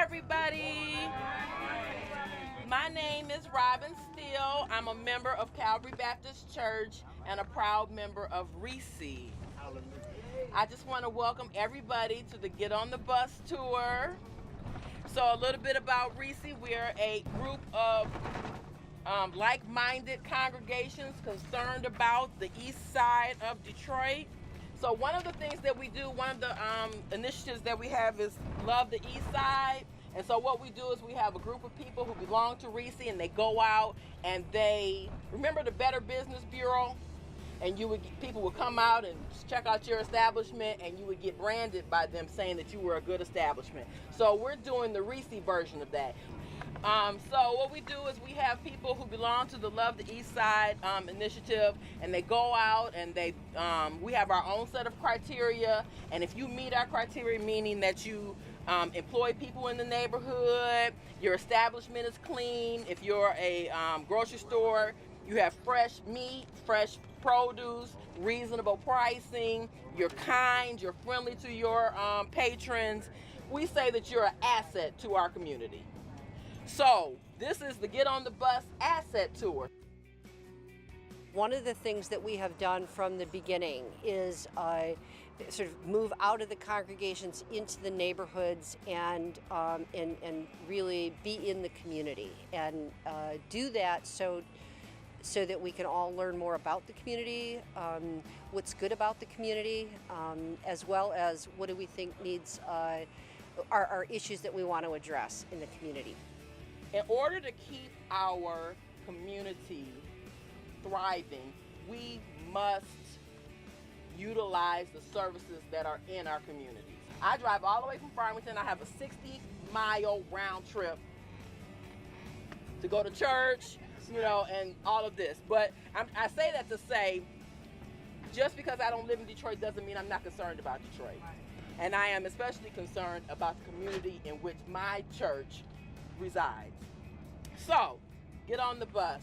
everybody. My name is Robin Steele. I'm a member of Calvary Baptist Church and a proud member of Reese. I just want to welcome everybody to the Get on the Bus tour. So a little bit about Reese. We're a group of like-minded congregations concerned about the east side of Detroit. So one of the things that we do, one of the initiatives that we have is Love the East Side. And so what we do is we have a group of people who belong to Reese, and they go out and they remember the Better Business Bureau, and people would come out and check out your establishment, and you would get branded by them saying that you were a good establishment. So we're doing the Reese version of that. So what we do is we have people who belong to the Love the East Side initiative, and they go out and we have our own set of criteria, and if you meet our criteria, meaning that you employ people in the neighborhood, your establishment is clean, if you're a grocery store, you have fresh meat, fresh produce, reasonable pricing, you're kind, you're friendly to your patrons, we say that you're an asset to our community. So this is the Get on the Bus Asset Tour. One of the things that we have done from the beginning is sort of move out of the congregations into the neighborhoods and really be in the community and do that so that we can all learn more about the community, what's good about the community, as well as what do we think needs are issues that we want to address in the community. In order to keep our community thriving, we must utilize the services that are in our communities. I drive all the way from Farmington. I have a 60-mile round trip to go to church, and all of this. But I say that to say, just because I don't live in Detroit doesn't mean I'm not concerned about Detroit. And I am especially concerned about the community in which my church resides. So, get on the bus.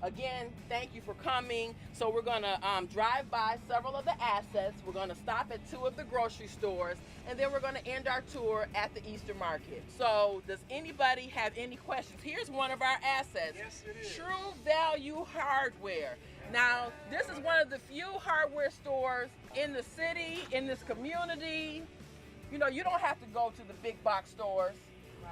Again, thank you for coming. So we're gonna drive by several of the assets. We're gonna stop at 2 of the grocery stores, and then we're gonna end our tour at the Easter Market. So does anybody have any questions? Here's one of our assets. Yes, it is. True Value Hardware. Now, this is one of the few hardware stores in the city, in this community. You don't have to go to the big box stores.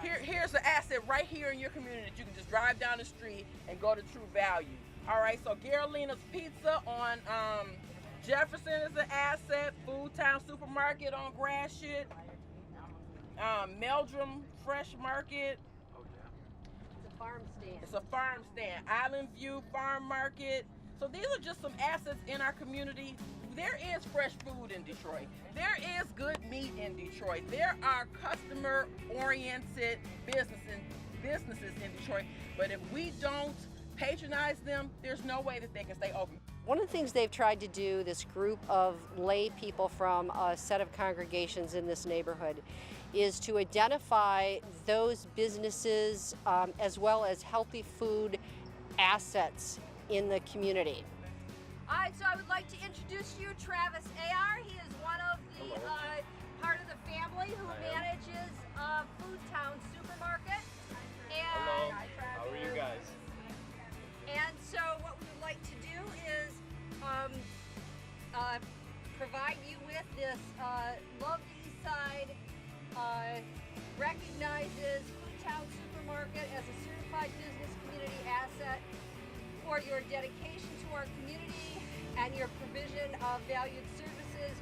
Here's an asset right here in your community that you can just drive down the street and go to True Value. All right, so Garolina's Pizza on Jefferson is an asset. Food Town Supermarket on Gratiot. Meldrum Fresh Market. It's a farm stand. It's a farm stand. Island View Farm Market. So these are just some assets in our community. There is fresh food in Detroit. There is good meat in Detroit. There are customer-oriented businesses in Detroit. But if we don't patronize them, there's no way that they can stay open. One of the things they've tried to do, this group of lay people from a set of congregations in this neighborhood, is to identify those businesses as well as healthy food assets in the community. All right, so I would like to introduce you Travis Ayar. He is one of the part of the family who manages Food Town Supermarket. And Hello. How are you guys? And so what we would like to do is provide you with this Love the East Side recognizes Food Town Supermarket as a certified business community asset for your dedication to our community and your provision of valued services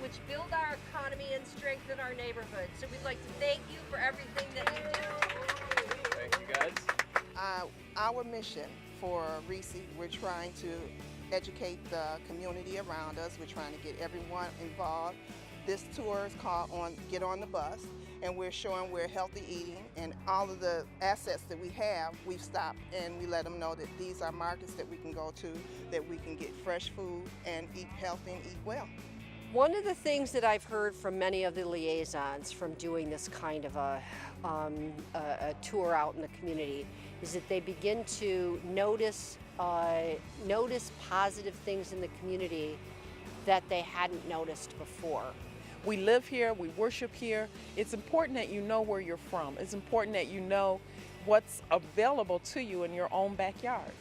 which build our economy and strengthen our neighborhood. So we'd like to thank you for everything that you do. Thank you guys. Our mission for Reese, we're trying to educate the community around us. We're trying to get everyone involved. This tour is called Get on the Bus, and we're showing where healthy eating and all of the assets that we have, we've stopped and we let them know that these are markets that we can go to, that we can get fresh food and eat healthy and eat well. One of the things that I've heard from many of the liaisons from doing this kind of a tour out in the community is that they begin to notice positive things in the community that they hadn't noticed before. We live here, we worship here. It's important that you know where you're from. It's important that you know what's available to you in your own backyard.